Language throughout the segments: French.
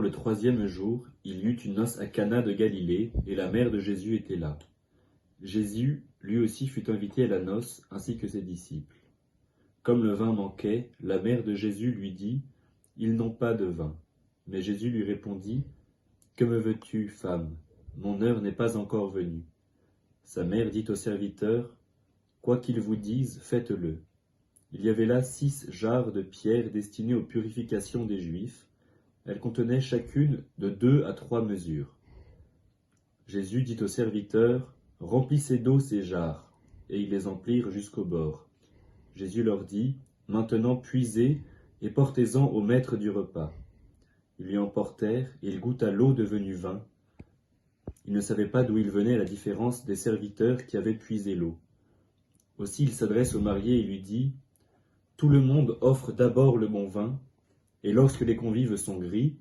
le troisième jour, il y eut une noce à Cana de Galilée, et la mère de Jésus était là. Jésus, lui aussi, fut invité à la noce, ainsi que ses disciples. Comme le vin manquait, la mère de Jésus lui dit, « Ils n'ont pas de vin. » Mais Jésus lui répondit, « Que me veux-tu, femme? Mon heure n'est pas encore venue. » Sa mère dit au serviteur, « Quoi qu'il vous dise, faites-le. » Il y avait là 6 jarres de pierre destinées aux purifications des Juifs. Elles contenaient chacune de 2 à 3 mesures. Jésus dit au serviteur, « Remplissez d'eau ces jarres. » Et ils les emplirent jusqu'au bord. Jésus leur dit, « Maintenant puisez et portez-en au maître du repas. » Ils lui emportèrent et il goûta l'eau devenue vin. Il ne savait pas d'où il venait à la différence des serviteurs qui avaient puisé l'eau. Aussi il s'adresse au marié et lui dit, « Tout le monde offre d'abord le bon vin, et lorsque les convives sont gris,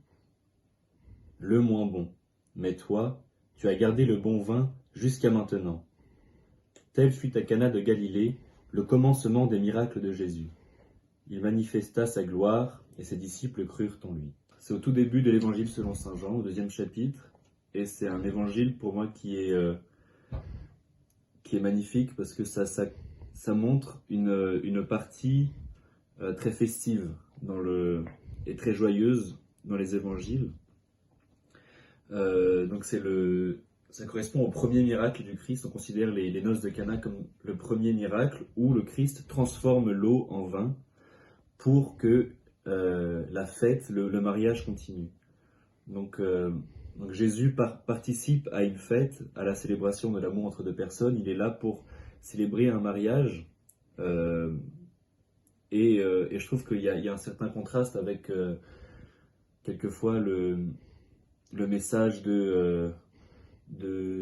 le moins bon. Mais toi, tu as gardé le bon vin jusqu'à maintenant. » Tel fut à Cana de Galilée le commencement des miracles de Jésus. Il manifesta sa gloire, et ses disciples crurent en lui. C'est au tout début de l'évangile selon saint Jean, au 2e chapitre, et c'est un évangile pour moi qui est magnifique parce que ça montre une partie très festive et très joyeuse dans les évangiles. Donc ça correspond au premier miracle du Christ. On considère les noces de Cana comme le premier miracle où le Christ transforme l'eau en vin pour que la fête, le mariage continue. Donc Jésus participe à une fête, à la célébration de l'amour entre deux personnes. Il est là pour célébrer un mariage. Et je trouve qu'il y a un certain contraste avec quelquefois le message de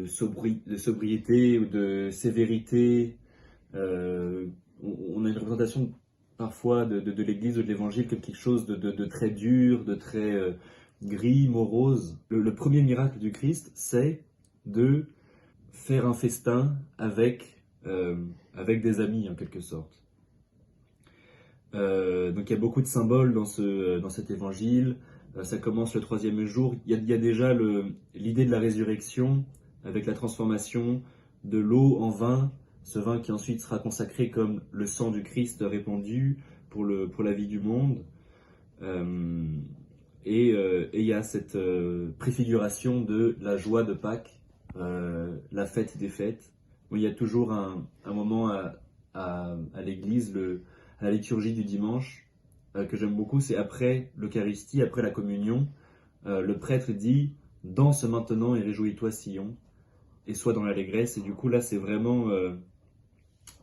sobriété ou de sévérité. On a une représentation parfois de l'Église ou de l'Évangile comme quelque chose de très dur, de très gris, morose. Le premier miracle du Christ, c'est de faire un festin avec des amis en quelque sorte. Donc il y a beaucoup de symboles dans cet évangile. Ça commence le 3e jour. Il y a déjà l'idée de la résurrection avec la transformation de l'eau en vin. Ce vin qui ensuite sera consacré comme le sang du Christ répandu pour la vie du monde. Et il y a cette préfiguration de la joie de Pâques, la fête des fêtes. Où il y a toujours un moment à l'Église, à la liturgie du dimanche, que j'aime beaucoup, c'est après l'Eucharistie, après la communion, le prêtre dit « Danse maintenant et réjouis-toi Sion » et sois dans l'allégresse. Et du coup là c'est vraiment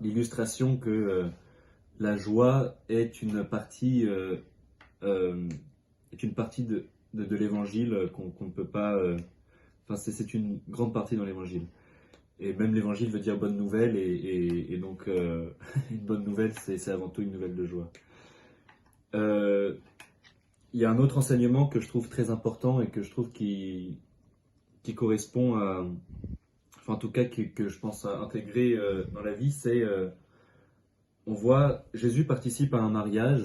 l'illustration que la joie est une partie de l'évangile qu'on ne peut pas... Enfin c'est une grande partie dans l'évangile. Et même l'évangile veut dire bonne nouvelle, et donc une bonne nouvelle, c'est avant tout une nouvelle de joie. Il y a un autre enseignement que je trouve très important et que je trouve qui correspond à... Enfin en tout cas que je pense à intégrer dans la vie, c'est... on voit, Jésus participe à un mariage,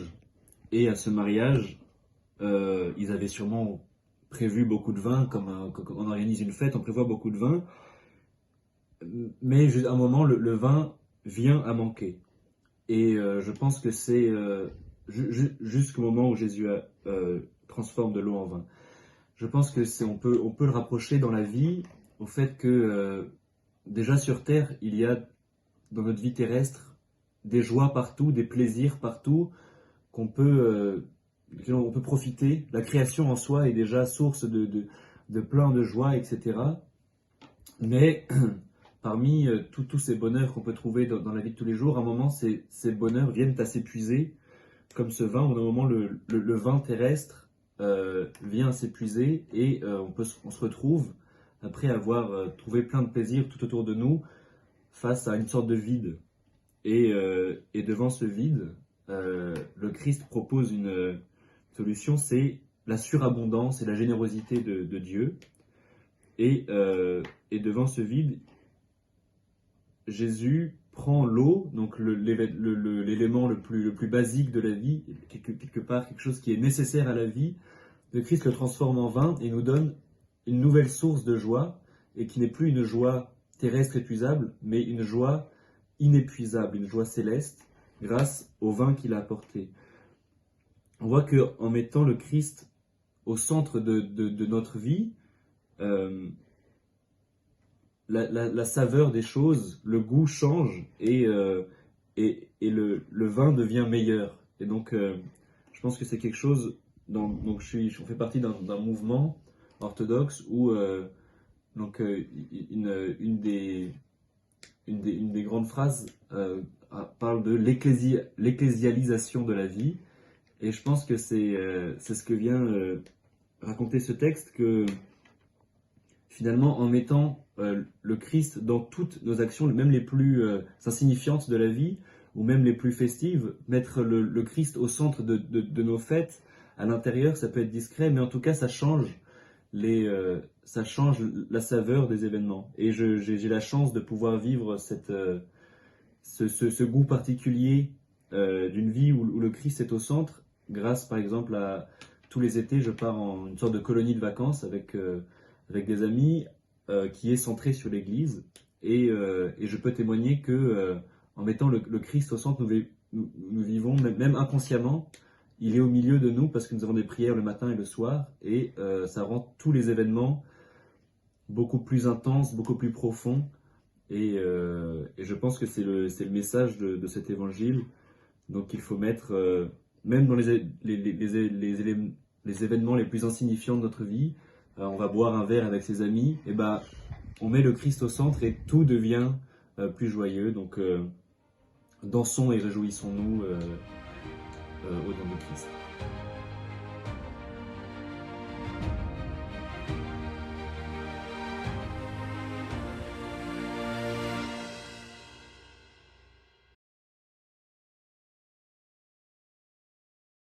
et à ce mariage, ils avaient sûrement prévu beaucoup de vin, comme on organise une fête, on prévoit beaucoup de vin. Mais à un moment, le vin vient à manquer. Et je pense que c'est jusqu'au moment où Jésus transforme de l'eau en vin. Je pense que on peut le rapprocher dans la vie au fait que déjà sur Terre, il y a dans notre vie terrestre des joies partout, des plaisirs partout qu'on peut profiter. La création en soi est déjà source de plein de joie, etc. Mais parmi tous ces bonheurs qu'on peut trouver dans la vie de tous les jours, à un moment, ces bonheurs viennent à s'épuiser, comme ce vin, où à un moment, le vin terrestre vient à s'épuiser, et on se retrouve, après avoir trouvé plein de plaisirs tout autour de nous, face à une sorte de vide. Et devant ce vide, le Christ propose une solution, c'est la surabondance et la générosité de Dieu. Et devant ce vide, Jésus prend l'eau, donc l'élément le plus basique de la vie, quelque part quelque chose qui est nécessaire à la vie, le Christ le transforme en vin et nous donne une nouvelle source de joie, et qui n'est plus une joie terrestre épuisable, mais une joie inépuisable, une joie céleste, grâce au vin qu'il a apporté. On voit qu'en mettant le Christ au centre de notre vie, la saveur des choses, le goût change, et le vin devient meilleur. Et donc, je pense que c'est quelque chose. Donc, on fait partie d'un mouvement orthodoxe où une des grandes phrases parle de l'ecclésialisation de la vie. Et je pense que c'est ce que vient raconter ce texte, que finalement, en mettant le Christ dans toutes nos actions, même les plus insignifiantes de la vie, ou même les plus festives, mettre le Christ au centre de nos fêtes, à l'intérieur, ça peut être discret, mais en tout cas, ça change la saveur des événements. Et j'ai la chance de pouvoir vivre ce goût particulier d'une vie où le Christ est au centre, grâce par exemple à tous les étés, je pars en une sorte de colonie de vacances avec des amis qui est centrée sur l'Église. Et je peux témoigner que en mettant le Christ au centre, nous vivons, même inconsciemment, il est au milieu de nous parce que nous avons des prières le matin et le soir, et ça rend tous les événements beaucoup plus intenses, beaucoup plus profonds. Et je pense que c'est le message de cet évangile. Donc il faut mettre, même dans les événements les plus insignifiants de notre vie, on va boire un verre avec ses amis, et ben on met le Christ au centre et tout devient plus joyeux. Donc dansons et réjouissons-nous au nom de Christ.